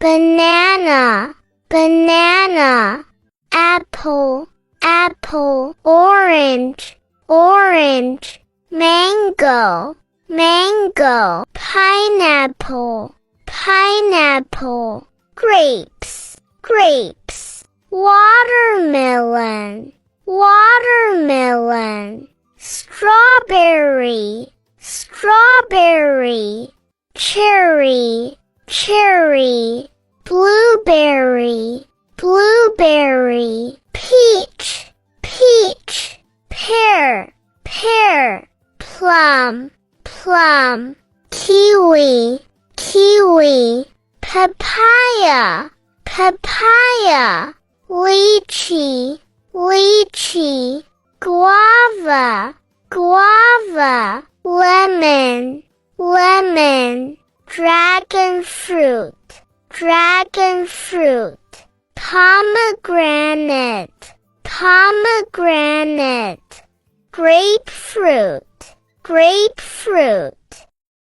banana, banana, apple, apple, orange, orange, mango, mango, pineapple, pineapple, grapes, grapes, watermelon, watermelon, strawberry, strawberry, cherry, cherry, blueberry, blueberry, peach, peach, pear, pear, plum, plum, kiwi, kiwi, papaya, papaya, lychee, lychee, guava, guava, lemon, lemon, dragon fruit, dragon fruit, pomegranate, pomegranate, grapefruit, grapefruit.